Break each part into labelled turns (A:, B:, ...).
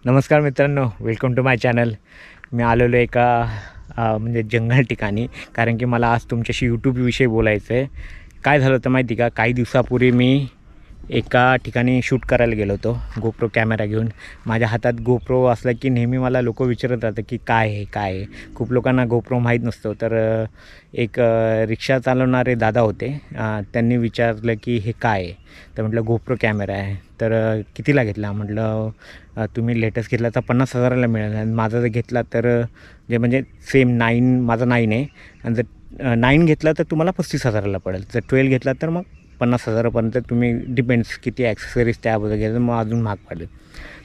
A: नमस्कार मित्रांनो, welcome to my channel. मी आलेलो एका म्हणजे जंगल ठिकाणी, कारण की मला आज तुमच्याशी यूट्यूबविषयी बोलायचं आहे. काय झालं होतं माहिती का, काही दिवसापूर्वी मी एका ठिकाणी शूट करायला गेलो होतो गोप्रो कॅमेरा घेऊन. माझ्या हातात गोप्रो असला की नेहमी मला लोक विचारत राहतात की काय आहे काय आहे. खूप लोकांना गोप्रो माहीत नसतो. तर एक रिक्षा चालवणारे दादा होते, त्यांनी विचारलं की हे काय आहे. तर म्हटलं गोप्रो कॅमेरा आहे. तर कितीला घेतला म्हटलं, तुम्ही लेटेस्ट घेतला तर 50,000ला मिळेल, आणि माझा जर घेतला तर जे म्हणजे सेम 9, माझा 9 आहे, आणि जर 9 घेतला तर तुम्हाला 35,000ला पडेल. जर 12 घेतला तर मग 50,000पर्यंत. तुम्ही डिपेंड्स किती ॲक्सेसरीज त्याबद्दल घ्यायचं, मग अजून महाग पडेल.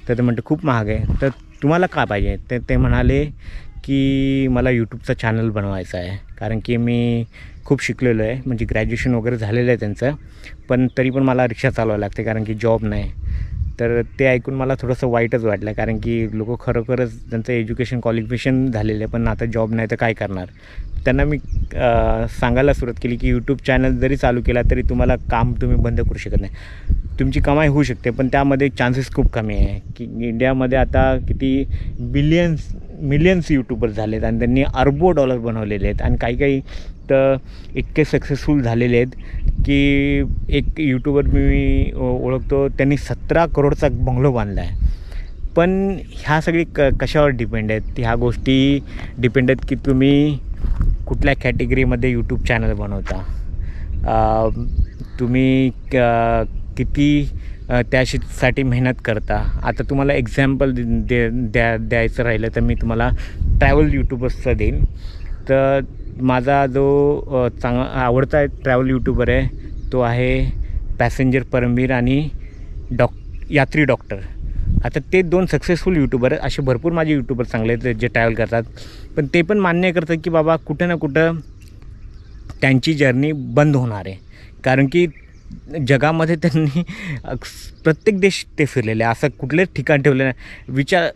A: तर ते म्हणते खूप महाग आहे. तर तुम्हाला काय पाहिजे. तर ते म्हणाले की मला यूट्यूबचा चॅनल बनवायचा आहे, कारण की मी खूप शिकलेलो आहे, म्हणजे ग्रॅज्युएशन वगैरे झालेलं आहे त्यांचं, पण तरी पण मला रिक्षा चालवायला लागते कारण की जॉब नाही. तर ते ऐकून मला थोडंसं वाईटच वाटलं, कारण की लोक खरोखरच त्यांचं एज्युकेशन क्वालिफिकेशन झालेलं आहे, पण आता जॉब नाही तर काय करणार. त्यांना मी सांगायला सुरुवात केली की यूट्यूब चॅनल जरी चालू केला तरी तुम्हाला काम तुम्ही बंद करू शकत नाही. तुमची कमाई होऊ शकते, पण त्यामध्ये चान्सेस खूप कमी आहे. की इंडियामध्ये आता किती मिलियन्स यूट्यूबर्स झाले आहेत, आणि त्यांनी अरबो डॉलर बनवलेले आहेत, आणि काही तर इतके सक्सेसफुल झालेले आहेत की एक यूट्यूबर मी ओळखतो, त्यांनी 17 करोडचा बंगलो बांधला आहे. पण ह्या सगळी कशावर डिपेंड आहेत. ह्या गोष्टी डिपेंड आहेत की तुम्ही कुठल्या कॅटेगरीमध्ये यूट्यूब चॅनल बनवता, तुम्ही किती त्यासाठी मेहनत करता. आता तुम्हाला एक्झाम्पल द्यायचं राहिलं तर मी तुम्हाला ट्रॅव्हल यूट्यूबर्सचं देईन. तर माझा जो आवडता ट्रॅव्हल यूट्यूबर आहे तो आहे पॅसेंजर परमवीर आणि यात्री डॉक्टर. आता ते 2 सक्सेसफुल यूट्यूबर आहेत. असे भरपूर माझे यूट्यूबर चांगले आहेत जे ट्रॅव्हल करतात, पण ते पण मान्य करतात की बाबा कुठं ना कुठं त्यांची जर्नी बंद होणार आहे, कारण की जगामध्ये त्यांनी प्रत्येक देश ते फिरलेले आहे. असं कुठलेच ठिकाण ठेवलं नाही.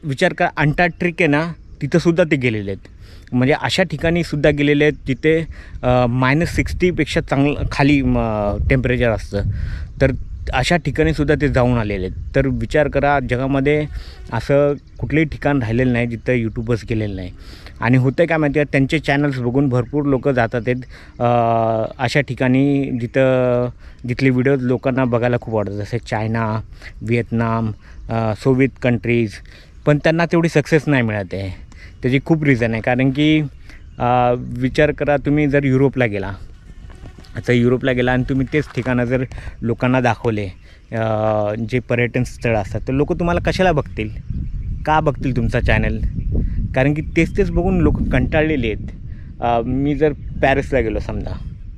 A: विचार का, अंटार्क्टिका आहे ना, तिथंसुद्धा ते गेलेले आहेत. म्हणजे अशा ठिकाणीसुद्धा गेलेले आहेत जिथे -60पेक्षा चांगलं खाली टेम्परेचर असतं. तर अशा ठिकाणीसुद्धा ते जाऊन आलेले आहेत. तर विचार करा, जगामध्ये असं कुठलंही ठिकाण राहिलेलं नाही जिथं यूट्यूबर्स गेलेलं नाही. आणि होतं काय माहिती आहे, त्यांचे चॅनल्स बघून भरपूर लोक जातात आहेत अशा ठिकाणी जिथले व्हिडिओज लोकांना बघायला खूप आवडतात, जसे चायना, व्हिएतनाम, सोव्हिएत कंट्रीज. पण त्यांना तेवढी सक्सेस नाही मिळत आहे. त्याची खूप रिझन आहे, कारण की विचार करा, तुम्ही जर युरोपला गेला आणि तुम्ही तेच ठिकाणं जर लोकांना दाखवले, जे पर्यटन स्थळ असतात, तर लोक तुम्हाला कशाला बघतील, का बघतील तुमचा चॅनल. कारण की तेच बघून लोक कंटाळलेले आहेत. मी जर पॅरिसला गेलो, समजा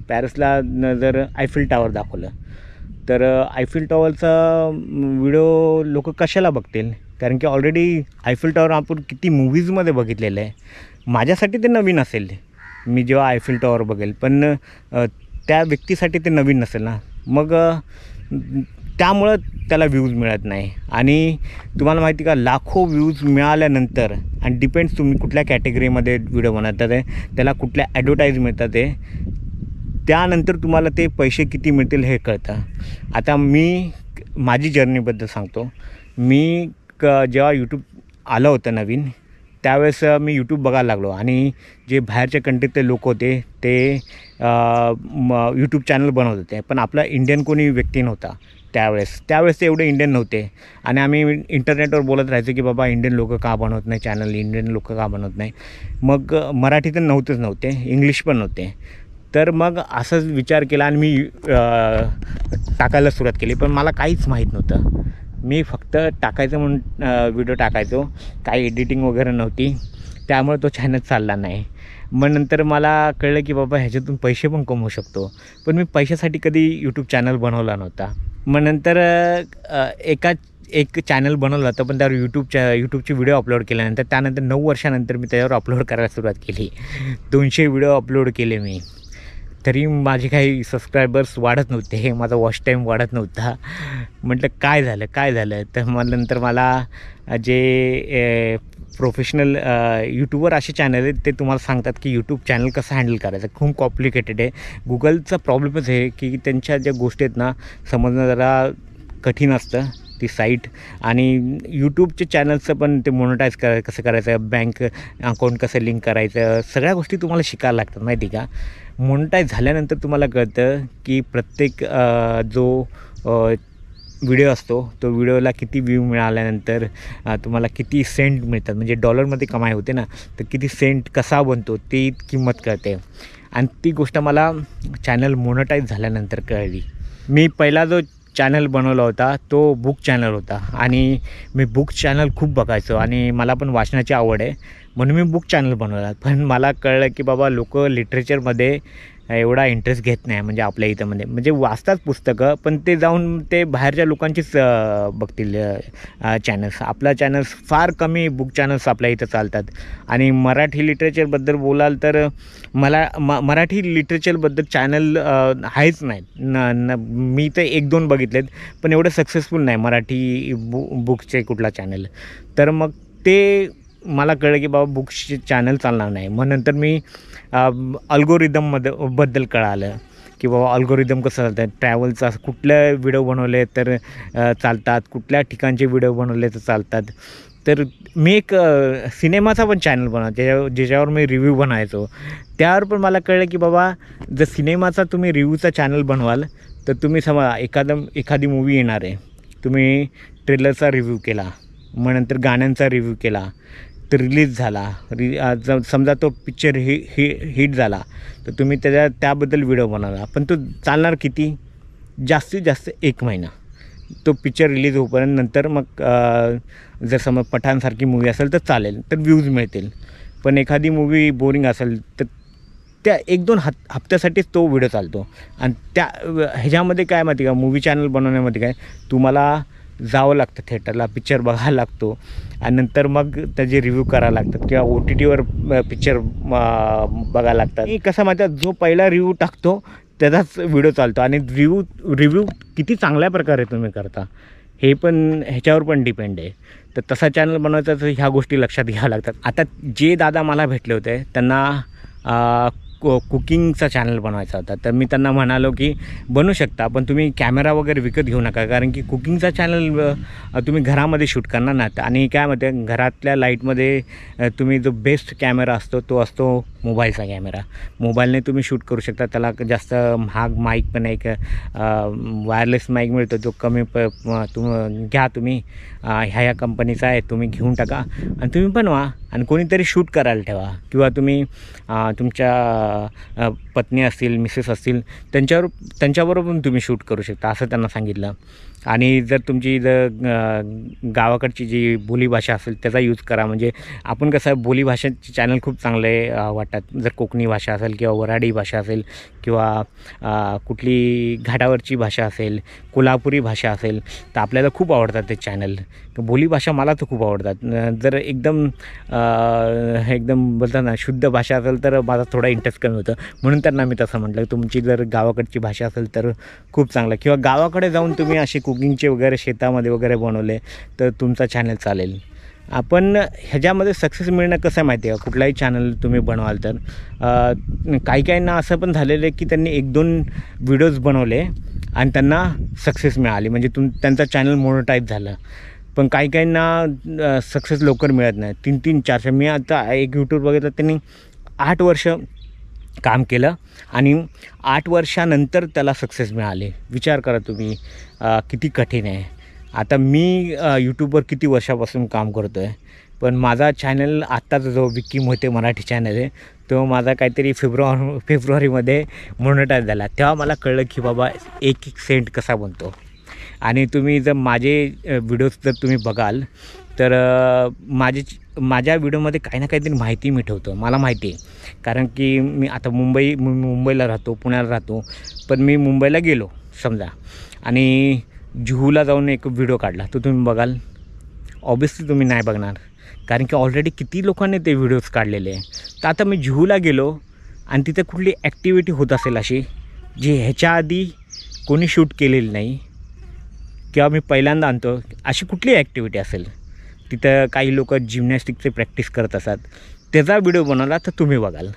A: पॅरिसला जर आयफेल टॉवर दाखवलं, तर आयफेल टॉवरचा व्हिडिओ लोक कशाला बघतील, कारण की ऑलरेडी आयफेल टॉवर आपण किती मूव्हीजमध्ये बघितलेलं आहे. माझ्यासाठी ते नवीन असेल, मी जेव्हा आयफेल टॉवर बघेल, पण त्या व्यक्तीसाठी ते नवीन नसेल ना. मग त्यामुळं त्याला व्ह्यूज मिळत नाही. आणि तुम्हाला माहिती का, लाखो व्ह्यूज मिळाल्यानंतर, आणि डिपेंड्स तुम्ही कुठल्या कॅटेगरीमध्ये व्हिडिओ बनवतात आहे, त्याला कुठल्या ॲडव्हर्टाईज मिळतात आहे, त्यानंतर तुम्हाला ते पैसे किती मिळतील हे कळतं. आता मी माझी जर्नीबद्दल सांगतो. मी जेव्हा यूट्यूब आलं होतं नवीन, त्यावेळेस मी यूट्यूब बघायला लागलो, आणि जे बाहेरच्या कंट्रीतले लोक होते ते यूट्यूब चॅनल बनवत होते, पण आपला इंडियन कोणी व्यक्ती नव्हता त्यावेळेस ते एवढे इंडियन नव्हते. आणि आम्ही इंटरनेटवर बोलत राहायचो की बाबा इंडियन लोक का बनवत नाही चॅनल, इंडियन लोक का बनवत नाही. मग मराठी तर नव्हते, इंग्लिश पण नव्हते. तर मग असंच विचार केला आणि मी टाकायला सुरुवात केली, पण मला काहीच माहीत नव्हतं. मी फक्त टाकायचं म्हणून व्हिडिओ टाकायचो, काही एडिटिंग वगैरे नव्हती, त्यामुळे तो चॅनल चालला नाही. मग नंतर मला कळलं की बाबा ह्याच्यातून पैसे पण कमवू शकतो, पण मी पैशासाठी कधी यूट्यूब चॅनल बनवला नव्हता. मग नंतर एक चॅनल बनवलं होतं, पण त्यावर यूट्यूबचे व्हिडिओ अपलोड केल्यानंतर, त्यानंतर 9 वर्षानंतर मी त्याच्यावर अपलोड करायला सुरुवात केली. 200 व्हिडिओ अपलोड केले मी, तरी माझे काही सबस्क्रायबर्स वाढत नव्हते, माझा वॉच टाईम वाढत नव्हता. म्हटलं काय झालं. तर मग नंतर मला जे प्रोफेशनल यूट्यूबर असे चॅनल आहेत, ते तुम्हाला सांगतात की यूट्यूब चॅनल कसं हँडल करायचं. खूप कॉम्प्लिकेटेड आहे. गुगलचा प्रॉब्लेमच आहे की त्यांच्या ज्या गोष्टी आहेत ना, समजणं जरा कठीण असतं. ती साईट. आणि यूट्यूबचे चॅनल्सचं पण ते मोनेटाईज कसं करायचं, बँक अकाउंट कसं लिंक करायचं, सगळ्या गोष्टी तुम्हाला शिकायला लागतात माहिती का. मोनेटाईज झाल्यानंतर तुम्हाला कळतं की प्रत्येक जो व्हिडिओ असतो तो व्हिडिओला किती व्ह्यू मिळाल्यानंतर तुम्हाला किती सेंट मिळतात, म्हणजे डॉलरमध्ये कमाई होते ना, तर किती सेंट कसा बनतो ती किंमत कळते. आणि ती गोष्ट मला चॅनल मोनेटाईज झाल्यानंतर कळली. मी पहिला जो चॅनल बनवला होता तो बुक चॅनल होता आणि मी बुक चॅनल खूप बघायचो आणि मला पण वाचनाची आवड आहे म्हणून मी बुक चॅनल बनवला. पण मला कळलं की बाबा लोक लिटरेचरमध्ये एवढा इंटरेस्ट घेत नाही, म्हणजे आपल्या इथं म्हणजे वाचतात पुस्तकं पण ते जाऊन ते बाहेरच्या लोकांचीच बघतील चॅनल्स. आपला चॅनल्स फार कमी बुक चॅनल्स आपल्या इथं चालतात. आणि मराठी लिटरेचरबद्दल बोलाल तर मला मराठी लिटरेचरबद्दल चॅनल आहेच नाहीत. मी तर 1-2 बघितलेत पण एवढं सक्सेसफुल नाही मराठी बुकचे कुठला चॅनल. तर मग ते मला कळलं की बाबा बुक्सचे चॅनल चालणार नाही. मग नंतर मी बद्दल कळालं की बाबा अल्गोरिदम कसं चालतं, ट्रॅव्हलचा कुठले व्हिडिओ बनवले तर चालतात, कुठल्या ठिकाणचे व्हिडिओ बनवले तर चालतात. तर मी एक सिनेमाचा पण चॅनल बनवला ज्याच्यावर मी रिव्ह्यू बनायचो. त्यावर पण मला कळलं की बाबा जर सिनेमाचा तुम्ही रिव्ह्यूचा चॅनल बनवाल तर तुम्ही एखादी मूवी येणार आहे, तुम्ही ट्रेलरचा रिव्ह्यू केला, मग नंतर गाण्यांचा रिव्ह्यू केला, तर रिलीज झाला, समजा तो पिक्चर हिट झाला तर तुम्ही त्याबद्दल व्हिडिओ बनवला. पण तो चालणार किती, जास्तीत जास्त 1 महिना तो पिक्चर रिलीज होईपर्यंत. नंतर मग जर समज पठाणसारखी मूवी असेल तर चालेल, तर व्ह्यूज मिळतील. पण एखादी मूवी बोरिंग असेल तर त्या 1-2 हप्त्यासाठीच तो व्हिडिओ चालतो. आणि ह्याच्यामध्ये काय माहिती का, मूवी चॅनल बनवण्यामध्ये काय तुम्हाला जावं लागतं थिएटरला, पिक्चर बघायला लागतो आणि नंतर मग त्याचे रिव्ह्यू करायला लागतात किंवा OTTवर पिक्चर बघायला लागतात. कसं माहिती आहे, जो पहिला रिव्ह्यू टाकतो त्याचाच व्हिडिओ चालतो. आणि रिव्ह्यू किती चांगल्या प्रकारे तुम्ही करता हे पण ह्याच्यावर पण डिपेंड आहे. तर तसा चॅनल बनवायचा तर ह्या गोष्टी लक्षात घ्याव्या लागतात. आता जे दादा मला भेटले होते त्यांना कुकिंगचा चॅनल बनवायचा होता. तर मी त्यांना म्हणालो की बनवू शकता पण तुम्ही कॅमेरा वगैरे विकत घेऊ नका, कारण की कुकिंगचा चॅनल तुम्ही घरामध्ये शूट करणार ना. आणि काय म्हणते, घरातल्या लाईटमध्ये तुम्ही जो बेस्ट कॅमेरा असतो तो असतो मोबाईलचा कॅमेरा. मोबाईलने तुम्ही शूट करू शकता. त्याला जास्त महाग माईक पण एक वायरलेस माईक मिळतो जो कमी घ्या तुम्ही, ह्या कंपनीचा आहे, तुम्ही घेऊन टाका आणि तुम्ही बनवा आणि कोणीतरी शूट करायला ठेवा. किंवा तुम्ही तुमच्या पत्नी असतील, मिसेस असतील, त्यांच्याबरोबर पण तुम्ही शूट करू शकता असं त्यांना सांगितलं. आणि जर तुमची गावाकडची जी बोलीभाषा असेल त्याचा यूज करा. म्हणजे आपण कसं आहे, बोलीभाषेचे चॅनल खूप चांगले वाटतात. जर कोकणी भाषा असेल किंवा वऱ्हाडी भाषा असेल किंवा कुठली घाटावरची भाषा असेल, कोल्हापुरी भाषा असेल तर आपल्याला खूप आवडतात ते चॅनल. बोलीभाषा मला तर खूप आवडतात. जर एकदम बोलतात ना शुद्ध भाषा असेल तर माझा थोडा इंटरेस्ट कमी होतं. म्हणून त्यांना मी तसं म्हटलं, तुमची जर गावाकडची भाषा असेल तर खूप चांगलं, किंवा गावाकडे जाऊन तुम्ही असे कुकिंगचे वगैरे शेतामध्ये वगैरे बनवले तर तुमचा चॅनल चालेल. आपण ह्याच्यामध्ये सक्सेस मिळणं कसं माहिती आहे का, कुठलाही चॅनल तुम्ही बनवाल तर काहींना असं पण झालेलं आहे की त्यांनी 1-2 व्हिडिओज बनवले आणि त्यांना सक्सेस मिळाली, म्हणजे त्यांचा चॅनल मोनेटाईज झालं. पण काहींना सक्सेस लवकर मिळत नाही. 3-3, 4 मी आता एक यूट्यूब बघितलं, त्यांनी 8 वर्ष काम केलं आणि 8 वर्षानंतर त्याला सक्सेस मिळाले. विचार करा तुम्ही किती कठीण आहे. आता मी यूट्यूबवर किती वर्षापासून काम करतो आहे, पण माझा चॅनल आत्ताच जो विक्की मोहिते मराठी चॅनल आहे तो माझा काहीतरी फेब्रुवारीमध्ये मोनेटाईज झाला. तेव्हा मला कळलं की बाबा 1-1 सेंट कसा बनतो. आणि तुम्ही जर माझे व्हिडिओज जर तुम्ही बघाल तर माझ्या व्हिडिओमध्ये काही ना काहीतरी माहिती मी ठेवतो. मला माहिती आहे, कारण की मी आता मुंबईला राहतो, पुण्याला राहतो. पण मी मुंबईला गेलो समजा आणि जुहूला जाऊन एक व्हिडिओ काढला, तो तुम्ही बघाल, ऑब्वियसली तुम्ही नाही बघणार, कारण की ऑलरेडी किती लोकांनी ते व्हिडिओज काढलेले आहे. तर आता मी जुहूला गेलो आणि तिथे कुठली ॲक्टिव्हिटी होत असेल अशी जी ह्याच्या आधी कोणी शूट केलेली नाही किंवा मी पहिल्यांदा आणतो अशी कुठली ॲक्टिव्हिटी असेल, तिथं काही लोक जिम्नॅस्टिकचे प्रॅक्टिस करत असतात, त्याचा व्हिडिओ बनवला तर तुम्ही बघाल.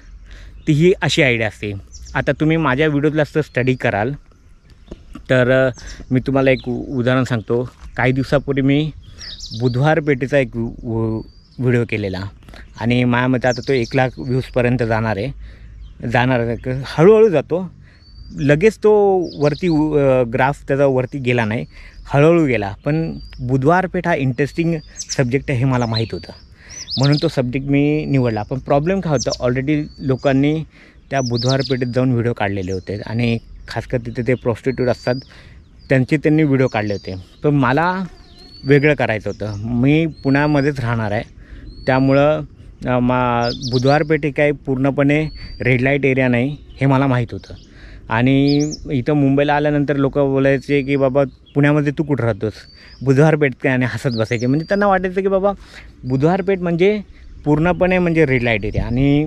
A: ती ही अशी आयडिया असते. आता तुम्ही माझ्या व्हिडिओला असं स्टडी कराल तर मी तुम्हाला एक उदाहरण सांगतो. काही दिवसापूर्वी मी बुधवार पेठेचा एक व्हिडिओ केलेला आणि माझ्या मते आता तो 1,00,000 व्ह्यूजपर्यंत जाणार आहे. हळूहळू जातो, लगेच तो वरती ग्राफ त्याचा वरती गेला नाही, हळूहळू गेला. पण बुधवार पेठ हा इंटरेस्टिंग सब्जेक्ट आहे हे मला माहीत होतं, म्हणून तो सब्जेक्ट मी निवडला. पण प्रॉब्लेम काय होता, ऑलरेडी लोकांनी त्या बुधवार पेठेत जाऊन व्हिडिओ काढलेले होते आणि खासकर तिथे ते प्रॉस्टिट्यूट असतात त्यांनी व्हिडिओ काढले होते. पण मला वेगळं करायचं होतं. मी पुण्यामध्येच राहणार आहे, त्यामुळं बुधवार पेठ काय पूर्णपणे रेड लाईट एरिया नाही हे मला माहीत होतं. आणि इथं मुंबईला आल्यानंतर लोक बोलायचे की बाबा पुण्यामध्ये तू कुठं राहतोस, बुधवार पेठ काय, आणि हसत बसायचे. म्हणजे त्यांना वाटायचं की बाबा बुधवार पेठ म्हणजे पूर्णपणे म्हणजे रेड लाईट एरिया. आणि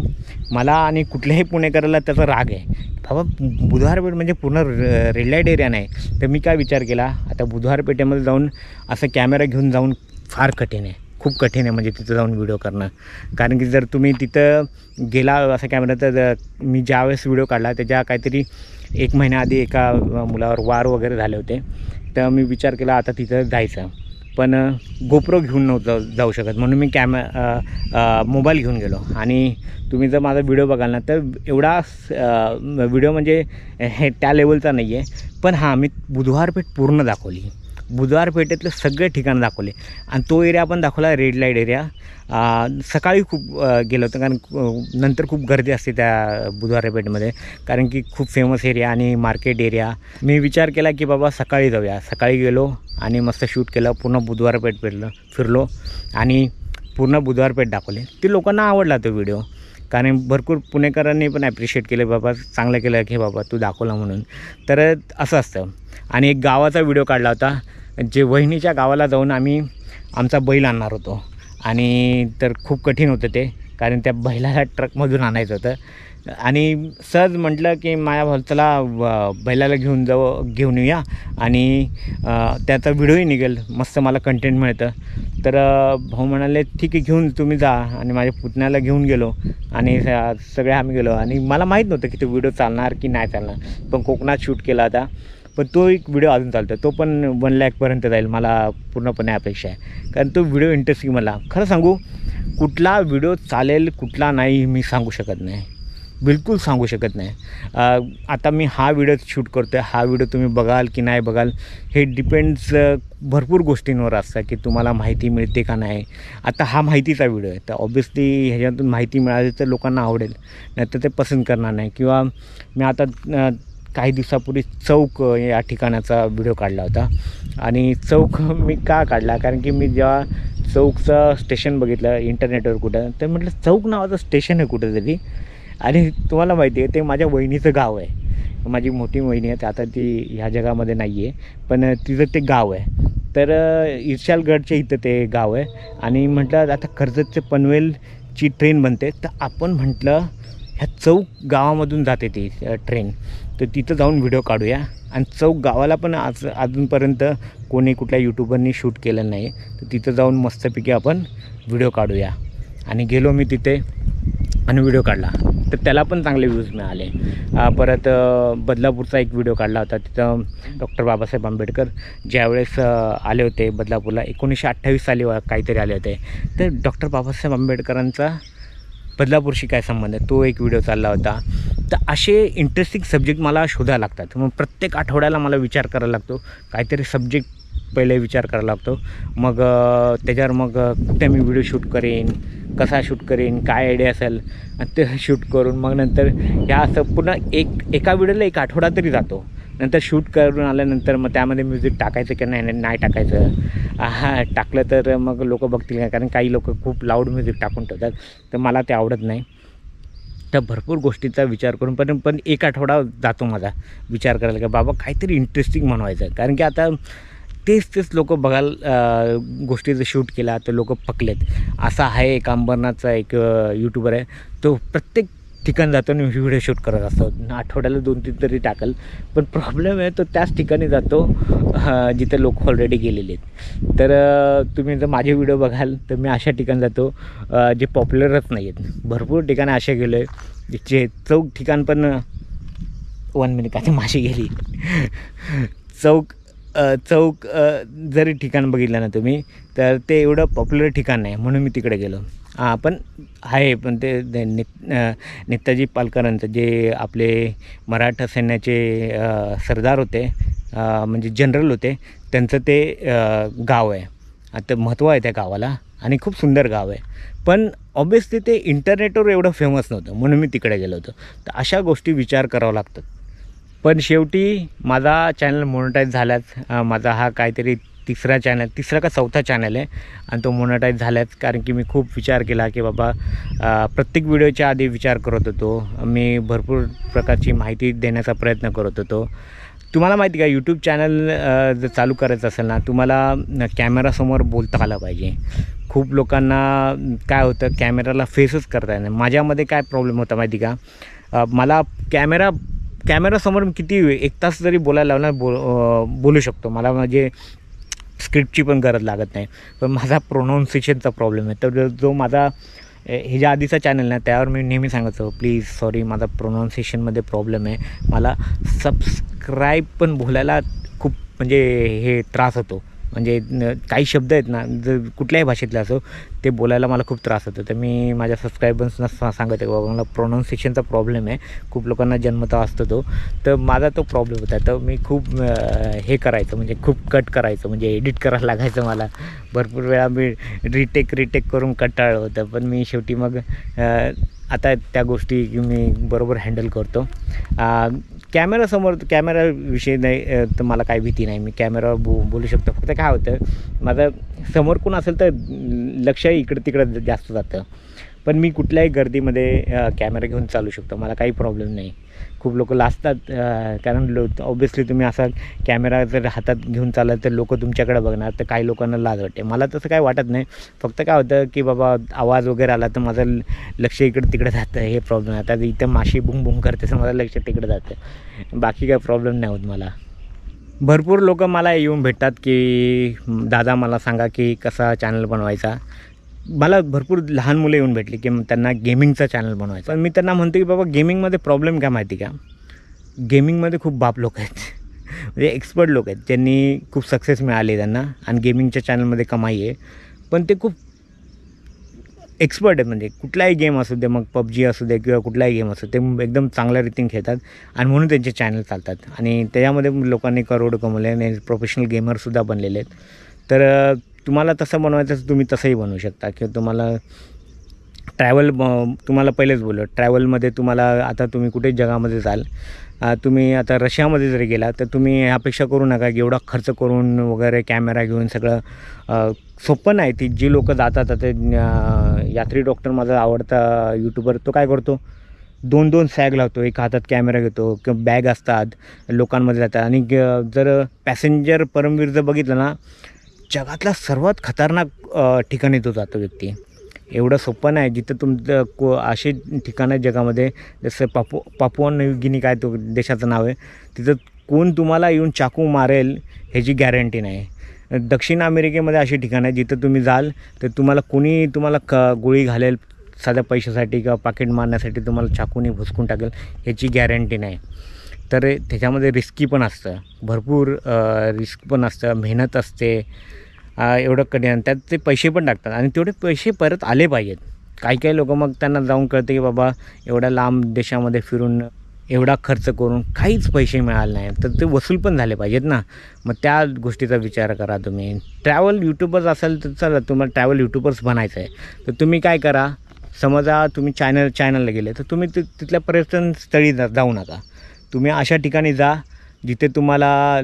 A: मला आणि कुठल्याही पुणेकराला त्याचा राग आहे, बाबा बुधवार पेठ म्हणजे पूर्ण रेड लाईट एरिया नाही. तर मी काय विचार केला, आता बुधवार पेठेमध्ये जाऊन असं कॅमेरा घेऊन जाऊन फार कठीण आहे, खूप कठीण आहे म्हणजे तिथं जाऊन व्हिडिओ करणं. कारण की जर तुम्ही तिथं गेला असा कॅमेरा, तर मी ज्यावेळेस व्हिडिओ काढला त्याच्या काहीतरी 1 महिन्याआधी एका मुलावर वार वगैरे झाले होते. तर मी विचार केला आता तिथं जायचं, पण गोप्रो घेऊन नव्हतं जाऊ शकत, म्हणून मी मोबाईल घेऊन गेलो. आणि तुम्ही जर माझा व्हिडिओ बघाल ना, तर एवढा व्हिडिओ म्हणजे हे त्या लेवलचा नाही आहे. पण हां, मी बुधवार पेठ पूर्ण दाखवली, बुधवार पेठेतले सगळे ठिकाण दाखवले. आणि तो एरिया पण दाखवला रेड लाईट एरिया. सकाळी खूप गेलो होतं, कारण नंतर खूप गर्दी असते त्या बुधवार पेठमध्ये, कारण की खूप फेमस एरिया आणि मार्केट एरिया. मी विचार केला की बाबा सकाळी जाऊया. सकाळी गेलो आणि मस्त शूट केलं, पूर्ण बुधवार पेठ फिरलो आणि पूर्ण बुधवार पेठ दाखवले. ते लोकांना आवडला तो व्हिडिओ, कारण भरपूर पुणेकरांनी पण ॲप्रिशिएट केले, बाबा चांगलं केलं की बाबा तू दाखवला म्हणून. तर असं असतं. आणि एक गावाचा व्हिडिओ काढला होता, जे वहिनीच्या गावाला जाऊन आम्ही आमचा बैल आणणार होतो. आणि तर खूप कठीण होतं ते, कारण त्या बैलाला ट्रकमधून आणायचं होतं. आणि सहज म्हटलं की माझ्या भावाला बैलाला घेऊन येऊया आणि त्याचा व्हिडिओही निघेल, मस्त मला कंटेंट मिळतं. तर भाऊ म्हणाले ठीक आहे घेऊन तुम्ही जा. आणि माझ्या पुतण्याला घेऊन गेलो आणि सगळे आम्ही गेलो. आणि मला माहीत नव्हतं की तो व्हिडिओ चालणार की नाही चालणार, पण कोकणात शूट केला होता. पण तो एक व्हिडिओ अजून चालतो, तो पण 1,00,000पर्यंत जाईल, मला पूर्णपणे अपेक्षा आहे. कारण तो व्हिडिओ इंटरेस्टिंग, मला खरं सांगू कुठला व्हिडिओ चालेल कुठला नाही मी सांगू शकत नाही, बिलकुल सांगू शकत नाही. आता मी हा व्हिडिओ शूट करतो आहे, हा व्हिडिओ तुम्ही बघाल की नाही बघाल हे डिपेंड्स भरपूर गोष्टींवर असतं की तुम्हाला माहिती मिळते का नाही. आता हा माहितीचा व्हिडिओ आहे, तर ऑब्व्हियसली ह्याच्यातून माहिती मिळाली तर लोकांना आवडेल, नाही तर ते पसंत करणार नाही. किंवा मी आता काही दिवसापूर्वी चौक या ठिकाणाचा व्हिडिओ काढला होता. आणि चौक मी का काढला, कारण की मी जेव्हा चौकचं स्टेशन बघितलं इंटरनेटवर कुठं, तर म्हटलं चौक नावाचं स्टेशन आहे कुठंतरी. आणि तुम्हाला माहिती आहे ते माझ्या वहिनीचं गाव आहे, माझी मोठी वहिनी आहे, आता ती ह्या जगामध्ये नाही आहे, पण तिचं ते गाव आहे. तर इर्शालगडच्या इथं ते गाव आहे. आणि म्हटलं आता कर्जत ते पनवेलची ट्रेन बनते, तर आपण म्हटलं ह्या चौक गावामधून जाते ती ट्रेन, तर तिथं जाऊन व्हिडिओ काढूया. आणि चौक गावाला पण अजूनपर्यंत कोणी कुठल्या यूट्यूबरनी शूट केलं नाही, तर तिथं जाऊन मस्तपैकी आपण व्हिडिओ काढूया. आणि गेलो मी तिथे आणि व्हिडिओ काढला, तर त्याला पण चांगले व्ह्यूज मिळाले. परत बदलापूरचा एक व्हिडिओ काढला होता, तिथं डॉक्टर बाबासाहेब आंबेडकर ज्यावेळेस आले होते बदलापूरला, 1928 साली काहीतरी आले होते. तर डॉक्टर बाबासाहेब आंबेडकरांचा बदलापूरशी काय संबंध आहे, तो एक व्हिडिओ चालला होता. तर असे इंटरेस्टिंग सब्जेक्ट मला शोधायला लागतात. मग प्रत्येक आठवड्याला मला विचार करायला लागतो, काहीतरी सब्जेक्ट पहिले विचार करायला लागतो. मग त्याच्यावर मग कुठे मी व्हिडिओ शूट करेन, कसा शूट करेन, काय आयडिया असेल, आणि ते शूट करून मग नंतर ह्या असं पुन्हा एका व्हिडिओला 1 आठवडा तरी जातो. नंतर शूट करून आल्यानंतर मग त्यामध्ये म्युझिक टाकायचं की नाही टाकायचं. टाकलं तर मग लोक बघतील का, कारण काही लोक खूप लाऊड म्युझिक टाकून ठेवतात, तर मला ते आवडत नाही. तर भरपूर गोष्टीचा विचार करून पण 1 आठवडा जातो माझा विचार करायला की बाबा काहीतरी इंटरेस्टिंग बनवायचं. कारण की आता तेच लोक बघायला गोष्टी जर शूट केला तर लोक पकलेत. असा आहे एक अंबरनाथचा एक यूट्यूबर आहे, तो प्रत्येक ठिकाण जातो आणि व्हिडिओ शूट करत असतो. आठवड्याला 2-3 तरी टाकल, पण प्रॉब्लेम आहे तो त्याच ठिकाणी जातो जिथे लोक ऑलरेडी गेलेले आहेत. तर तुम्ही जर माझे व्हिडिओ बघाल तर मी अशा ठिकाणी जातो जे पॉप्युलरच नाही आहेत. भरपूर ठिकाणी असे गेलो आहे जे चौक ठिकाण पण 1 मिनिट आता माझी गेली. चौक चौक जरी ठिकाण बघितलं ना तुम्ही, तर ते एवढं पॉप्युलर ठिकाण नाही, म्हणून मी तिकडे गेलो. पण आहे, पण ते नेताजी पालकरांचं जे आपले मराठा सैन्याचे सरदार होते, म्हणजे जनरल होते, त्यांचं ते गाव आहे. आता महत्त्व आहे त्या गावाला आणि खूप सुंदर गाव आहे. पण ऑब्व्हियसली ते इंटरनेटवर एवढं फेमस नव्हतं, म्हणून मी तिकडे गेलो होतो. तर अशा गोष्टी विचार करावा लागतात. पण शेवटी माझा चॅनल मोनेटाईज झालाच. माझा हा काहीतरी तिसरा का चौथा चॅनल आहे आणि तो मोनेटाईज झालाच. कारण की मी खूप विचार केला की बाबा प्रत्येक व्हिडिओच्या आधी विचार करत होतो. मी भरपूर प्रकारची माहिती देण्याचा प्रयत्न करत होतो. तुम्हाला माहिती का, यूट्यूब चॅनल जर चालू करायचं असेल ना, तुम्हाला कॅमेरासमोर बोलता आलं पाहिजे. खूप लोकांना काय होतं, कॅमेराला फेसच करता येत नाही. माझ्यामध्ये काय प्रॉब्लेम होता माहिती का, मला कॅमेरासमोर किती 1 तास जरी बोलायला लावला बोलू शकतो. मला म्हणजे स्क्रिप्टची पण गरज लागत नाही. पण माझा प्रोनाऊन्सिएशनचा प्रॉब्लेम आहे. तर जो माझा ह्याच्या आधीचा चॅनल ना, त्यावर मी नेहमी सांगायचो, प्लीज सॉरी, माझा प्रोनाऊन्सिएशनमध्ये प्रॉब्लेम आहे. मला सबस्क्राईब पण बोलायला खूप म्हणजे हे त्रास होतो. म्हणजे काही शब्द आहेत ना, जर कुठल्याही भाषेतले असो, ते बोलायला मला खूप त्रास होतो. तर मी माझ्या सबस्क्रायबर्सना सांगत आहे बाबा, मला प्रोनाऊन्सिएशनचा प्रॉब्लेम आहे. खूप लोकांना जन्मतः असतो तो. तर माझा तो प्रॉब्लेम होता. तर मी खूप हे करायचं, म्हणजे खूप कट करायचं, म्हणजे एडिट करायला लागायचं मला. भरपूर वेळा मी रिटेक करून कंटाळलं होतं. पण मी शेवटी मग आता त्या गोष्टी मी बरोबर हँडल करतो. कॅमेराविषयी नाही तर मला काही भीती नाही. मी कॅमेरावर बोलू शकतो. फक्त काय होतं, माझं समोर कोण असेल तर लक्षही इकडं तिकडं जास्त जातं. पण मी कुठल्याही गर्दीमध्ये कॅमेरा घेऊन चालू शकतो. मला काही प्रॉब्लेम नाही. खूप लोक लाजतात, कारण ऑब्व्हियसली तुम्ही असा कॅमेरा जर हातात घेऊन चालाल तर लोक तुमच्याकडे बघणार. तर काही लोकांना लाज वाटते. मला तसं काही वाटत नाही. फक्त काय होतं की बाबा आवाज वगैरे आला तर माझं लक्ष इकडं तिकडे जातं. हे प्रॉब्लेम आहे. आता इथं माशी बुंग करते तर माझं लक्ष तिकडे जातं. बाकी काय प्रॉब्लेम नाही होत मला. भरपूर लोक मला येऊन भेटतात की दादा मला सांगा की कसा चॅनल बनवायचा. मला भरपूर लहान मुलं येऊन भेटली की त्यांना गेमिंगचा चॅनल बनवायचा. पण मी त्यांना म्हणतो की बाबा, गेमिंगमध्ये प्रॉब्लेम काय माहिती का, गेमिंगमध्ये खूप बाप लोक आहेत. म्हणजे एक्सपर्ट लोक आहेत, ज्यांनी खूप सक्सेस मिळाली त्यांना आणि गेमिंगच्या चॅनलमध्ये कमाई आहे. पण ते खूप एक्सपर्ट आहेत. म्हणजे कुठलाही गेम असू दे, मग PUBG असू दे किंवा कुठलाही गेम असू, ते एकदम चांगल्या रीतीने खेळतात आणि म्हणून त्यांचे चॅनल चालतात. आणि त्याच्यामध्ये लोकांनी करोड कमवले आणि प्रोफेशनल गेमरसुद्धा बनलेले आहेत. तर तुम्हाला तसं बनवायचं तर तुम्ही तसंही बनवू शकता. किंवा तुम्हाला तुम्हाला पहिलेच बोललो, ट्रॅव्हलमध्ये तुम्हाला आता तुम्ही कुठे जगामध्ये जाल, तुम्ही आता रशियामध्ये जरी गेला तर तुम्ही ह्यापेक्षा करू नका की एवढा खर्च करून वगैरे कॅमेरा घेऊन सगळं. सोपं नाही. ती जी लोकं जातात, आता यात्री डॉक्टर माझा आवडता यूट्यूबर, तो काय करतो, 2 सॅग लावतो, एक हातात कॅमेरा घेतो किंवा बॅग असतात, लोकांमध्ये जातात. आणि जर पॅसेंजर परमवीर जर बघितलं ना, जगातला सर्वात खतरनाक ठिकाणी तो जातो व्यक्ती. एवढं सोपं नाही. जिथं तुमचं असे ठिकाणं आहेत जगामध्ये, जसं पापुआ न्यू गिनी, काय तो देशाचं नाव आहे, तिथं कोण तुम्हाला येऊन चाकू मारेल ह्याची गॅरंटी नाही. दक्षिण अमेरिकेमध्ये अशी ठिकाणं आहेत जिथं तुम्ही जाल तर तुम्हाला गोळी घालेल साध्या पैशासाठी किंवा पाकिट मारण्यासाठी, तुम्हाला चाकूने भुसकून टाकेल ह्याची गॅरंटी नाही. तर त्याच्यामध्ये रिस्की पण असतं, भरपूर रिस्क पण असतं, मेहनत असते. एवढं कठीण, त्यात ते पैसे पण टाकतात आणि तेवढे पैसे परत आले पाहिजेत. काही लोक मग त्यांना जाऊन कळतं की बाबा एवढ्या लांब देशामध्ये फिरून एवढा खर्च करून काहीच पैसे मिळाले नाही, तर ते वसूल पण झाले पाहिजेत ना. मग त्या गोष्टीचा विचार करा तुम्ही. ट्रॅव्हल यूट्यूबर्स असेल तर चला, तुम्हाला ट्रॅव्हल यूट्यूबर्स बनायचं आहे तर तुम्ही काय करा, समजा तुम्ही चॅनलला गेले तर तुम्ही तिथल्या पर्यटन स्थळी जाऊ नका. तुम्ही अशा ठिकाणी जा जिथे तुम्हाला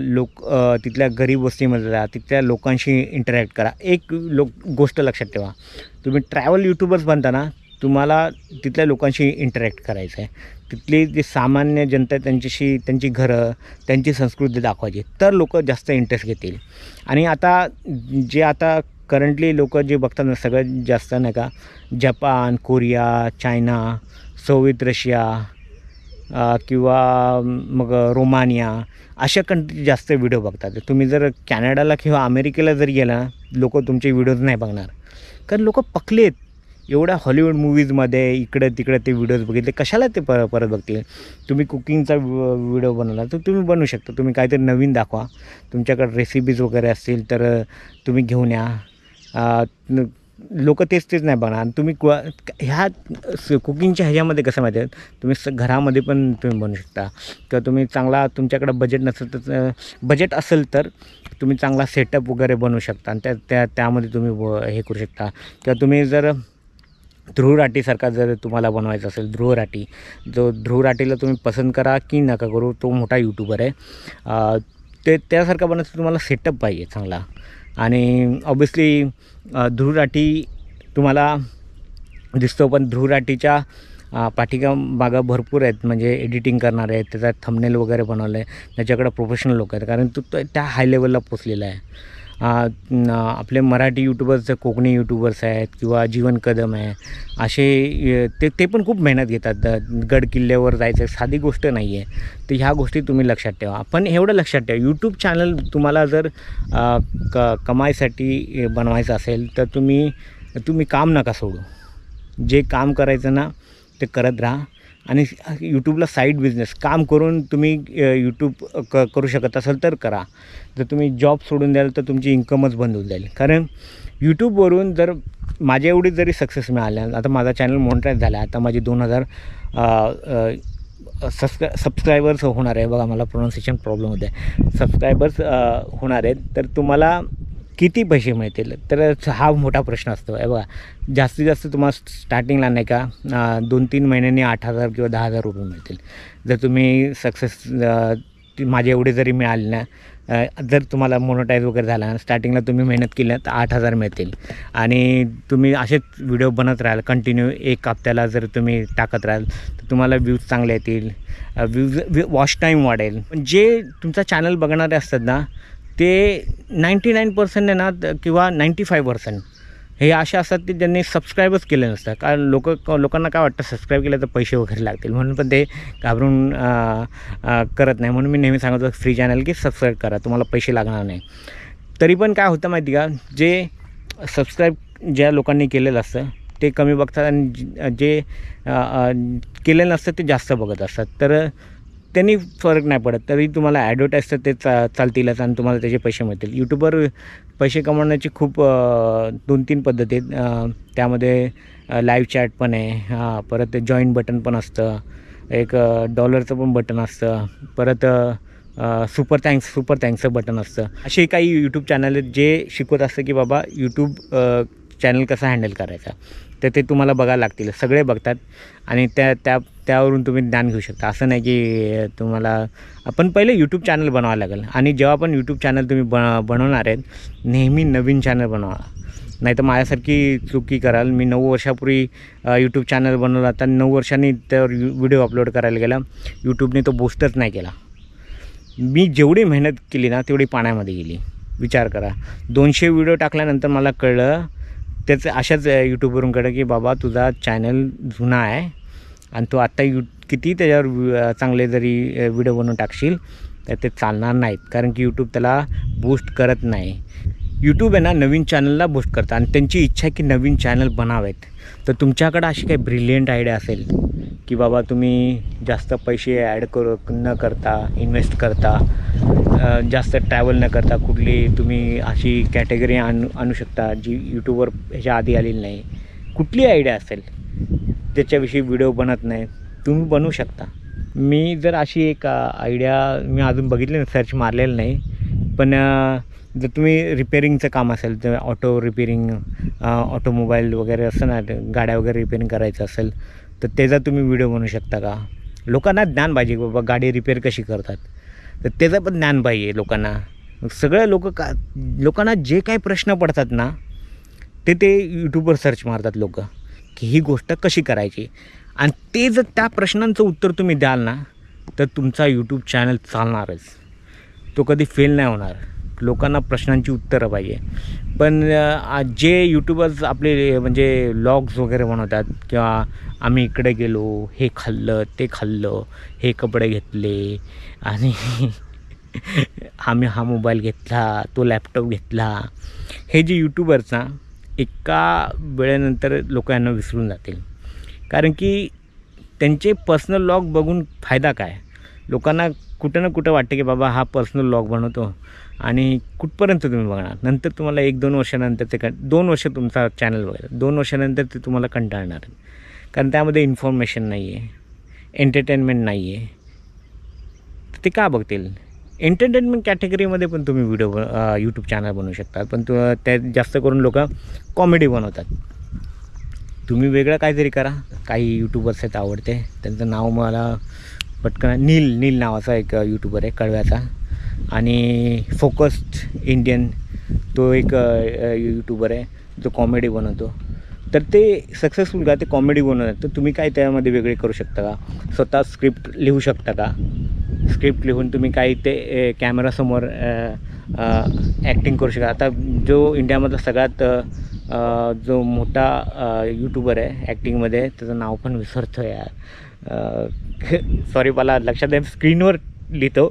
A: तिथल्या गरीब वस्तीमध्ये जा, तिथल्या लोकांशी इंटरॅक्ट करा. एक गोष्ट लक्षात ठेवा, तुम्ही ट्रॅव्हल यूट्यूबर्स बनता ना, तुम्हाला तिथल्या लोकांशी इंटरॅक्ट करायचं आहे. तिथली जी सामान्य जनता आहे त्यांच्याशी, त्यांची घरं, त्यांची संस्कृती दाखवायची, तर लोक जास्त इंटरेस्ट घेतील. आणि आता करंटली लोक जे बघतात ना, सगळ्यात जास्त नाही का, Japan, Korea, China, Soviet Russia किंवा मग रोमानिया, अशा कंट्री जास्त व्हिडिओ बघतात. तुम्ही जर कॅनडाला किंवा अमेरिकेला जर गेला, लोक तुमचे व्हिडिओज नाही बघणार, कारण लोक पकलेत. एवढ्या हॉलिवूड मूवीजमध्ये इकडे तिकडे ते व्हिडिओज बघितले, कशाला ते परत बघतील. तुम्ही कुकिंगचा व्हिडिओ बनवला तर तुम्ही बनवू शकता. तुम्ही काहीतरी नवीन दाखवा. तुमच्याकडे रेसिपीज वगैरे असतील तर तुम्ही घेऊन या. लोक तेच नाही बघणार. तुम्ही ह्या कुकिंगच्या ह्याच्यामध्ये कसं माहिती आहे, तुम्ही घरामध्ये पण तुम्ही बनवू शकता. किंवा तुम्ही चांगला, तुमच्याकडं बजेट नसेल तर बजेट असेल तर तुम्ही चांगला सेटअप वगैरे बनवू शकता आणि त्यामध्ये तुम्ही हे करू शकता. किंवा तुम्ही जर ध्रुवराटीसारखा जर तुम्हाला बनवायचं असेल, ध्रुवराटीला तुम्ही पसंत करा की नका करू, तो मोठा यूट्यूबर आहे. त्यासारखा बनवायचं तुम्हाला सेटअप पाहिजे चांगला. आणि ऑब्वियसली ध्रुवराठी तुम्हाला दिसतो, पण ध्रुवराटीच्या पाठीमागं भरपूर आहेत, म्हणजे एडिटिंग करणारे आहेत, त्याचा थंबनेल वगैरे बनवलं आहे, त्याच्याकडे प्रोफेशनल लोक आहेत, कारण तो त्या हाय लेवलला पोचलेला आहे. आपले मराठी यूट्यूबर्स, कोकणी यूट्यूबर्स आहेत किंवा जीवन कदम आहे, असे ते पण खूप मेहनत घेतात. गड किल्ल्यावर जायचं साधी गोष्ट नाही आहे. तर ह्या गोष्टी तुम्ही लक्षात ठेवा. पण एवढं लक्षात ठेवा, यूट्यूब चॅनल तुम्हाला जर कमाईसाठी बनवायचं असेल तर तुम्ही काम नका सोडू. जे काम करायचं ना ते करत राहा. आणि यूट्यूबला साईड बिझनेस काम करून तुम्ही यूट्यूब करू शकत असाल तर करा. जर तुम्ही जॉब सोडून द्याल तर तुमची इन्कमच बंद होऊन जाईल. कारण यूट्यूबवरून जर माझ्या एवढी जरी सक्सेस मिळाल्या, आता माझा चॅनल मोनेटाईज झाला आहे, आता माझी 2000 सबस्क्रायबर्स होणार आहे. बघा, मला प्रोनाऊन्सिएशन प्रॉब्लेम होते. सबस्क्रायबर्स होणार आहेत, तर तुम्हाला किती पैसे मिळतील, तर हा मोठा प्रश्न असतो. आहे बघा, जास्तीत जास्त तुम्हाला स्टार्टिंगला नाही का 2-3 महिन्यांनी 8,000 किंवा 10,000 रुपये मिळतील. जर तुम्ही सक्सेस माझे एवढे जरी मिळाले ना, जर तुम्हाला मोनेटाईज वगैरे झाला, स्टार्टिंगला तुम्ही मेहनत केली तर 8,000 मिळतील. आणि तुम्ही असेच व्हिडिओ बनत राहाल कंटिन्यू, 1 हप्त्याला जर तुम्ही टाकत राहाल तर तुम्हाला व्ह्यूज चांगले येतील, वॉच टाईम वाढेल. पण जे तुमचा चॅनल बघणारे असतात ना, ते 99% आहे ना, किंवा 95% हे असे असतात की ज्यांनी सबस्क्राईबच केले नसतात. कारण लोकांना काय वाटतं, सबस्क्राईब केलं तर पैसे वगैरे लागतील म्हणून, पण ते घाबरून करत नाही. म्हणून मी नेहमी सांगतो फ्री चॅनल की सबस्क्राईब करा, तुम्हाला पैसे लागणार नाही. तरी पण काय होतं माहिती का, जे सबस्क्राईब ज्या लोकांनी केलेलं असतं ते कमी बघतात आणि जे केलेलं नसतं ते जास्त बघत असतात. तर त्यांनी फरक नाही पडत. तरी तुम्हाला ॲडव्हर्टाईज तर ते चालतीलच आणि तुम्हाला त्याचे पैसे मिळतील. यूट्यूबवर पैसे कमवण्याची खूप 2-3 पद्धती आहेत. त्यामध्ये लाईव्ह चॅट पण आहे, परत जॉईन बटन पण असतं, एक डॉलरचं पण बटन असतं, परत सुपर थँक्सचं बटन असतं. असे काही यूट्यूब चॅनल आहेत जे शिकवत असतं की बाबा यूट्यूब चॅनल कसा हँडल करायचा. तर ते तुम्हाला बघायला लागतील. सगळे बघतात आणि त्यावरून तुम्ही ज्ञान घेऊ शकता. असं नाही की तुम्हाला, आपण पहिले यूट्यूब चॅनल बनवावं लागेल. आणि जेव्हा पण यूट्यूब चॅनल तुम्ही बनवणार आहेत, नेहमी नवीन चॅनल बनवा, नाही तर माझ्यासारखी चुकी कराल. मी 9 वर्षापूर्वी यूट्यूब चॅनल बनवला, आता 9 वर्षांनी त्यावर व्हिडिओ अपलोड करायला गेला, यूट्यूबने तो बूस्टच नाही केला. मी जेवढी मेहनत केली ना तेवढी पाण्यामध्ये गेली. विचार करा, 200 व्हिडिओ टाकल्यानंतर मला कळलं, त्याचं अशाच यूट्यूबवरून कळलं की बाबा तुझा चॅनल जुना आहे आणि तो आत्ता किती त्याच्यावर चांगले जरी व्हिडिओ बनवून टाकशील तर ते चालणार नाहीत. कारण की यूट्यूब त्याला बूस्ट करत नाही. यूट्यूब आहे ना नवीन चॅनलला बूस्ट करतं आणि त्यांची इच्छा आहे की नवीन चॅनल बनावेत. तर तुमच्याकडं अशी काही ब्रिलियंट आयडिया असेल की बाबा तुम्ही जास्त पैसे ॲड न करता, इन्व्हेस्ट करता, जास्त ट्रॅव्हल न करता कुठली तुम्ही अशी कॅटेगरी आणू शकता जी यूट्यूबवर ह्याच्या आधी आलेली नाही, कुठली आयडिया असेल त्याच्याविषयी व्हिडिओ बनत नाही, तुम्ही बनवू शकता. मी जर अशी एक आयडिया मी अजून बघितली नाही, सर्च मारलेलं नाही, पण जर तुम्ही रिपेरिंगचं काम असेल तर ऑटो रिपेरिंग, ऑटोमोबाईल वगैरे असं ना, गाड्या वगैरे रिपेरिंग करायचं असेल तर त्याचा तुम्ही व्हिडिओ बनवू शकता का. लोकांना ज्ञान पाहिजे बाबा गाडी रिपेअर कशी करतात, तर त्याचं पण ज्ञान पाहिजे लोकांना. सगळ्या लोकांना जे काही प्रश्न पडतात ना ते यूट्यूबवर सर्च मारतात लोक की ही गोष्ट कशी करायची. आणि ते जर त्या प्रश्नांचं उत्तर तुम्ही द्याल ना तर तुमचा यूट्यूब चॅनल चालणारच, तो कधी फेल नाही होणार. लोकांना प्रश्नांची उत्तरं पाहिजे. पण जे यूट्यूबर्स आपले म्हणजे व्लॉग्स वगैरे बनवतात किंवा आम्ही इकडे गेलो, हे खाल्लं, ते खाल्लं, हे कपडे घेतले आणि आम्ही हा मोबाईल घेतला, तो लॅपटॉप घेतला, हे जे यूट्यूबर्स ना एका वेळेनंतर लोक यांना विसरून जातील. कारण की त्यांचे पर्सनल लॉग बघून फायदा काय? लोकांना कुठं ना कुठं वाटतं की बाबा हा पर्सनल लॉग बनवतो आणि कुठपर्यंत तुम्ही बघणार. नंतर तुम्हाला 1-2 वर्षानंतर ते 2 वर्ष तुमचा चॅनल बघायला, 2 वर्षानंतर ते तुम्हाला कंटाळणार. कारण त्यामध्ये इन्फॉर्मेशन नाही आहे, एंटरटेनमेंट नाही आहे. ते का बघतील? एंटरटेनमेंट कॅटेगरीमध्ये पण तुम्ही व्हिडिओ यूट्यूब चॅनल बनवू शकता. पण त्या जास्त करून लोक कॉमेडी बनवतात. तुम्ही वेगळं काहीतरी करा. काही यूट्यूबर्स आहेत आवडते, त्यांचं नाव मला पटकन, नील नावाचा एक यूट्यूबर आहे कळव्याचा, आणि फोकस्ड इंडियन तो एक यूट्यूबर आहे जो कॉमेडी बनवतो. तर ते सक्सेसफुल का ते कॉमेडी बनवतात. तर तुम्ही काय त्यामध्ये वेगळे करू शकता का? स्वतः स्क्रिप्ट लिहू शकता का? स्क्रिप्ट लिहून तुम्ही काही ते कॅमेरासमोर ॲक्टिंग करू शकता. आता जो इंडियामधला सगळ्यात जो मोठा यूट्यूबर आहे ॲक्टिंगमध्ये, त्याचं नाव पण विसरतो यार, सॉरी, मला लक्षात आहे. स्क्रीनवर लिहितो,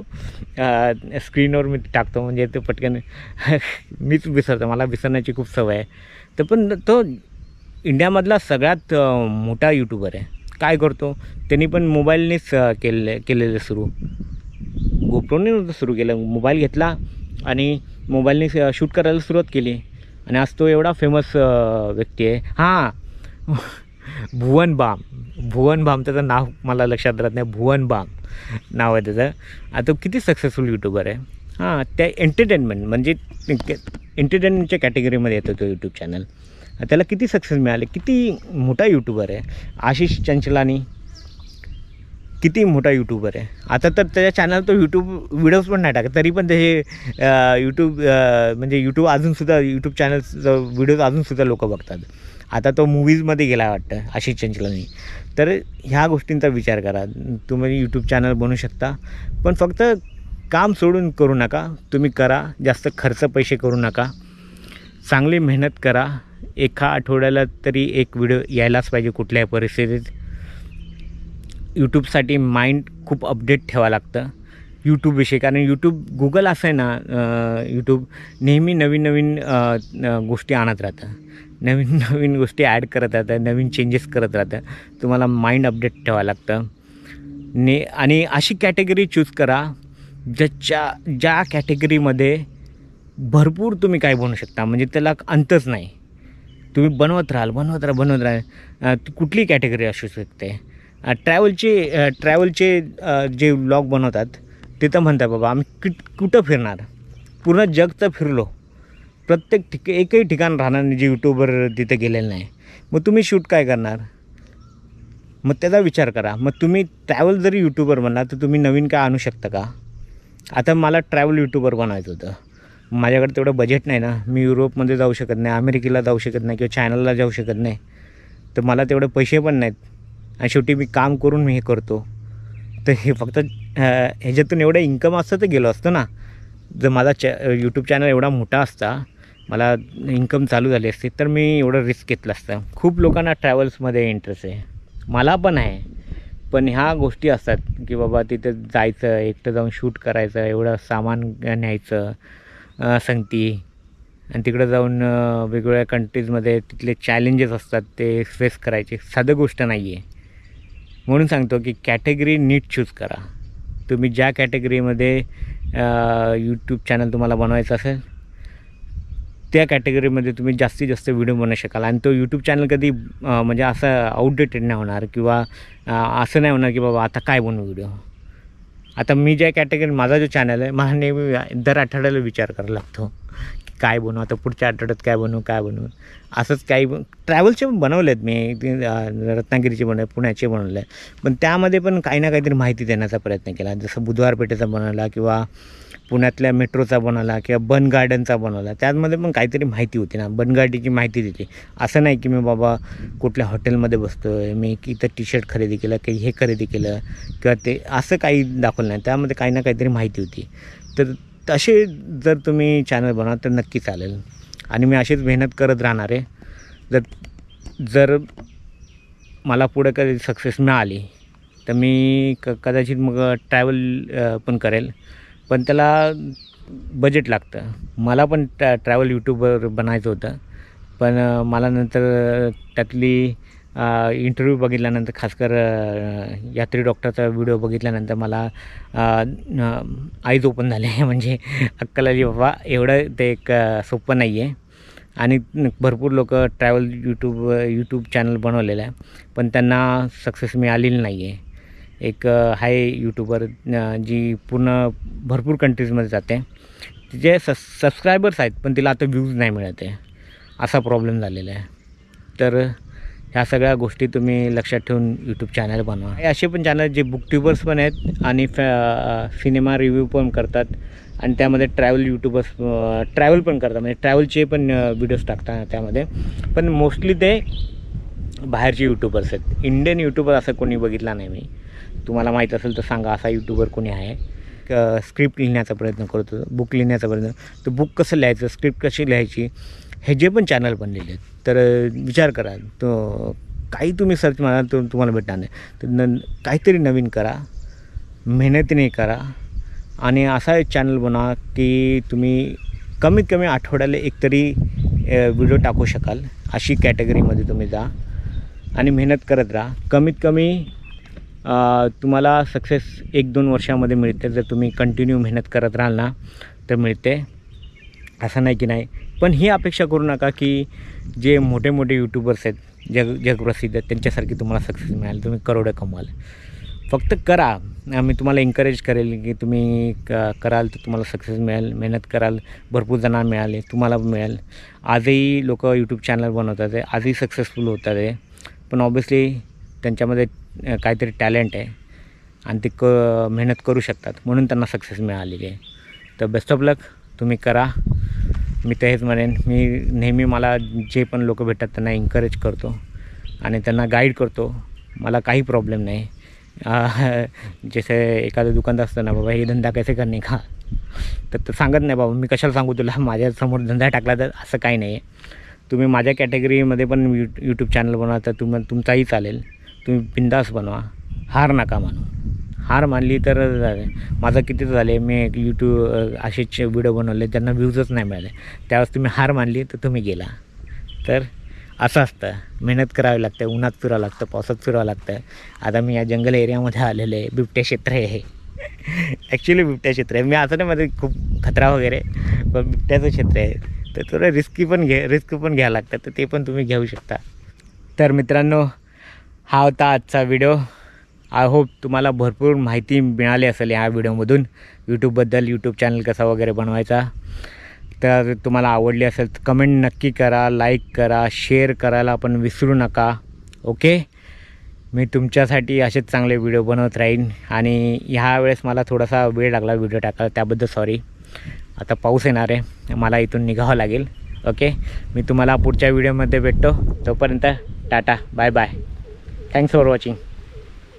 A: स्क्रीनवर मी टाकतो, म्हणजे ते पटकन मीच विसरतो, मला विसरण्याची खूप सवय आहे. तर पण तो इंडियामधला सगळ्यात मोठा यूट्यूबर आहे. काय करतो त्यांनी पण मोबाईलनेच केलेलं सुरू, गोप्रोने नव्हतं सुरू केलं. मोबाईल घेतला आणि मोबाईलने शूट करायला सुरुवात केली आणि आज तो एवढा फेमस व्यक्ती आहे. हां, भुवन बाम त्याचं नाव मला लक्षात राहत नाही. भुवन बाम नाव आहे त्याचं. आता तो किती सक्सेसफुल यूट्यूबर आहे. हां, त्या एंटरटेनमेंट म्हणजे एंटरटेनमेंटच्या कॅटेगरीमध्ये येतो तो यूट्यूब चॅनल. त्याला किती सक्सेस मिळाले, किती मोठा यूट्यूबर आहे. आशिष चंचलानी किती मोठा यूट्यूबर आहे. आता तर त्याच्या चॅनल तो यूट्यूब व्हिडिओज पण नाही टाकत, तरी पण त्याचे यूट्यूब अजूनसुद्धा यूट्यूब चॅनल्सचं व्हिडिओज अजूनसुद्धा लोक बघतात. आता तो मूवीजमध्ये गेला वाटतं आशिष चंचलानी. तर ह्या गोष्टींचा विचार करा. तुम्ही यूट्यूब चॅनल बनवू शकता, पण फक्त काम सोडून करू नका. तुम्ही करा, जास्त खर्च पैसे करू नका, चांगली मेहनत करा. एका आठवड्याला तरी एक व्हिडिओ यायलाच पाहिजे कुठल्याही परिस्थितीत. यूट्यूबसाठी माइंड खूप अपडेट ठेवावं लागतं यूट्यूबविषयी. कारण यूट्यूब, गुगल असं आहे ना, यूट्यूब नेहमी नवीन गोष्टी आणत राहतं, नवीन गोष्टी ॲड करत राहतं, नवीन चेंजेस करत राहतं. तुम्हाला माइंड अपडेट ठेवावं लागतं. आणि अशी कॅटेगरी चूज करा ज्या कॅटेगरीमध्ये भरपूर तुम्ही काय बनवू शकता, म्हणजे त्याला अंतच नाही. तुम्ही बनवत राहाल. कुठली कॅटेगरी असू शकते. ट्रॅव्हलचे जे व्लॉग बनवतात ते तर म्हणतात बाबा आम्ही कुठं फिरणार, पूर्ण जग तर फिरलो, प्रत्येक एकही ठिकाण राहणार नाही जे यूट्यूबवर तिथे गेलेलं नाही. मग तुम्ही शूट काय करणार? मग त्याचा विचार करा. मग तुम्ही ट्रॅव्हल जरी यूट्यूबर बनला तर तुम्ही नवीन काय आणू शकता का? आता मला ट्रॅव्हल यूट्यूबर बनायचं होतं, माझ्याकडे तेवढं बजेट नाही ना. मी युरोपमध्ये जाऊ शकत नाही, अमेरिकेला जाऊ शकत नाही, किंवा चायनाला जाऊ शकत नाही. तर मला तेवढे पैसे पण नाहीत. आणि शेवटी मी काम करून मी हे करतो. तर हे फक्त ह्याच्यातून एवढं इन्कम असतं तर गेलो असतो ना. जर माझा यूट्यूब चॅनल एवढा मोठा असता, मला इन्कम चालू झाली असती, तर मी एवढं रिस्क घेतलं असतं. खूप लोकांना ट्रॅव्हल्समध्ये इंटरेस्ट आहे, मला पण आहे. पण ह्या गोष्टी असतात की बाबा तिथं जायचं, एकटं जाऊन शूट करायचं, एवढं सामान न्यायचं संगती, आणि तिकडं जाऊन वेगवेगळ्या कंट्रीजमध्ये तिथले चॅलेंजेस असतात ते फेस करायचे, साधं गोष्ट नाही आहे. म्हणून सांगतो की कॅटेगरी नीट चूज करा. तुम्ही ज्या कॅटेगरीमध्ये यूट्यूब चॅनल तुम्हाला बनवायचं असेल त्या कॅटेगरीमध्ये तुम्ही जास्तीत जास्त व्हिडिओ बनवू शकाल. आणि तो यूट्यूब चॅनल कधी म्हणजे असं आउटडेटेड नाही होणार, किंवा असं नाही होणार की बाबा आता काय बनवू व्हिडिओ. आता मी ज्या कॅटेगरी, माझा जो चॅनल आहे, मला नेहमी दर आठवड्याला विचार करायला लागतो की काय बनवू, आता पुढच्या आठवड्यात काय बनवू. असंच काही ट्रॅव्हलचे पण बनवले आहेत मी, रत्नागिरीचे बनवले, पुण्याचे बनवले, पण त्यामध्ये पण काही ना काहीतरी माहिती देण्याचा प्रयत्न केला. जसं बुधवार पेठेचा बनवला, किंवा पुण्यातल्या मेट्रोचा बनवला, किंवा बन गार्डनचा बनवला. त्यामध्ये पण काहीतरी माहिती होती ना, बन गार्डनची माहिती दिली. असं नाही की मी बाबा कुठल्या हॉटेलमध्ये बसतो आहे, मी इथं टी शर्ट खरेदी केलं, काही हे खरेदी केलं, किंवा ते असं काही दाखवलं नाही. त्यामध्ये काही ना काहीतरी माहिती होती. तर तसे जर तुम्ही चॅनल बनवा तर नक्की चालेल. आणि मी अशीच मेहनत करत राहणार आहे. जर मला पुढे कधी सक्सेस मिळाली तर मी कदाचित मग ट्रॅव्हल पण करेल, पण त्याला बजेट लागतं. मला पण ट्रॅव्हल यूट्यूबर बनायचं होतं, पण मला नंतर त्यातली इंटरव्ह्यू बघितल्यानंतर, खासकर यात्री डॉक्टरचा व्हिडिओ बघितल्यानंतर मला आईज ओपन झाले. म्हणजे अक्कल आली बाबा, एवढं ते एक सोपं नाही आहे. आणि भरपूर लोक ट्रॅव्हल यूट्यूब चॅनल बनवलेलं आहे, पण त्यांना सक्सेस मिळालेली नाही आहे. एक आहे यूट्यूबर जी पूर्ण भरपूर कंट्रीजमध्ये जाते, तिचे सबस्क्रायबर्स आहेत पण तिला आता व्ह्यूज नाही मिळत आहे, असा प्रॉब्लेम झालेला आहे. तर ह्या सगळ्या गोष्टी तुम्ही लक्षात ठेवून यूट्यूब चॅनल बनवा. हे असे पण चॅनल जे बुक ट्यूबर्स पण आहेत आणि सिनेमा रिव्ह्यू पण करतात, आणि त्यामध्ये ट्रॅव्हल पण करतात, म्हणजे ट्रॅव्हलचे पण व्हिडिओज टाकतात त्यामध्ये. पण मोस्टली ते बाहेरचे यूट्यूबर्स आहेत. इंडियन यूट्यूबर असं कोणी बघितला नाही मी. तुम्हाला माहीत असेल तर सांगा, असा यूट्यूबर कोणी आहे. स्क्रिप्ट लिहिण्याचा प्रयत्न करतो, बुक लिहिण्याचा प्रयत्न, तर बुक कसं लिहायचं, स्क्रिप्ट कशी लिहायची, हे जे पण चॅनल बनलेले आहेत. तर विचार करा, तो काही तुम्ही सर्च मारा तर तुम्हाला भेटणार नाही. तर काहीतरी नवीन करा, मेहनतीने करा, आणि असा एक चॅनल बनवा की तुम्ही कमीत कमी आठवड्याला एकतरी व्हिडिओ टाकू शकाल. अशी कॅटेगरीमध्ये तुम्ही जा आणि मेहनत करत राहा. कमीत कमी तुम्हाला सक्सेस 1-2 वर्षामध्ये मिळते. जर तुम्ही कंटिन्यू मेहनत करत राहाल ना तर मिळते, असं नाही की नाही. पण ही अपेक्षा करू नका की जे मोठे मोठे यूट्यूबर्स आहेत, जगप्रसिद्ध आहेत, त्यांच्यासारखी तुम्हाला सक्सेस मिळाल, तुम्ही करोडं कमवाल. फक्त करा. मी तुम्हाला एन्करेज करेल की तुम्ही कराल तर तुम्हाला सक्सेस मिळेल. मेहनत कराल, भरपूर जणांना मिळाले, तुम्हाला मिळेल. आजही लोक यूट्यूब चॅनल बनवतात आहे, आजही सक्सेसफुल होतात आहे. पण ऑब्व्हियसली त्यांच्यामध्ये काहीतरी टॅलेंट आहे आणि ते मेहनत करू शकतात, म्हणून त्यांना सक्सेस मिळालेली आहे. तर बेस्ट ऑफ लक, तुम्ही करा. मी तर हेच म्हणेन, मी नेहमी मला जे पण लोक भेटतात त्यांना एन्करेज करतो आणि त्यांना गाईड करतो. मला काही प्रॉब्लेम नाही. जसे एखादं दुकानदार असतं ना, बाबा हे धंदा कैसे करणे का, तर सांगत नाही बाबा, मी कशाला सांगू तुला, माझ्यासमोर धंदा टाकला तर, असं काही नाही आहे. तुम्ही माझ्या कॅटेगरीमध्ये पण यूट्यूब चॅनल बनवा तर तुमचाही चालेल. तुम्ही बिंदास बनवा, हार नका मानू. हार मानली तर माझं किती झाले, मी असेच व्हिडिओ बनवले ज्यांना व्ह्यूजच नाही मिळाले. त्यावेळेस तुम्ही हार मानली तर तुम्ही गेला. तर असं असतं, मेहनत करावी लागते, उन्हात फिरावं लागतं, पावसात फिरावं लागतं. आता मी या जंगल एरियामध्ये आलेलो आहे, बिबट्या क्षेत्र आहे. ॲक्च्युली बिबट्या क्षेत्र आहे. मी असं नाही मध्ये खूप खतरा वगैरे, पण बिबट्याचं क्षेत्र आहे. तर थोडं रिस्क पण घ्यावं लागतं, तर ते पण तुम्ही घेऊ शकता. तर मित्रांनो, हा होता आजचा व्हिडिओ. आय होप तुम्हाला भरपूर माहिती मिळाली असेल ह्या व्हिडिओमधून, यूट्यूबबद्दल, यूट्यूब चॅनल कसा वगैरे बनवायचा. तर तुम्हाला आवडली असेल तर कमेंट नक्की करा, लाईक करा, शेअर करायला पण विसरू नका. ओके, मी तुमच्यासाठी असेच चांगले व्हिडिओ बनवत राहीन. आणि ह्या वेळेस मला थोडासा वेळ लागला व्हिडिओ टाकायला, त्याबद्दल सॉरी. आता पाऊस येणार आहे, मला इथून निघावं लागेल. ओके, मी तुम्हाला पुढच्या व्हिडिओमध्ये भेटतो. तोपर्यंत टाटा, bye bye. Thanks for watching.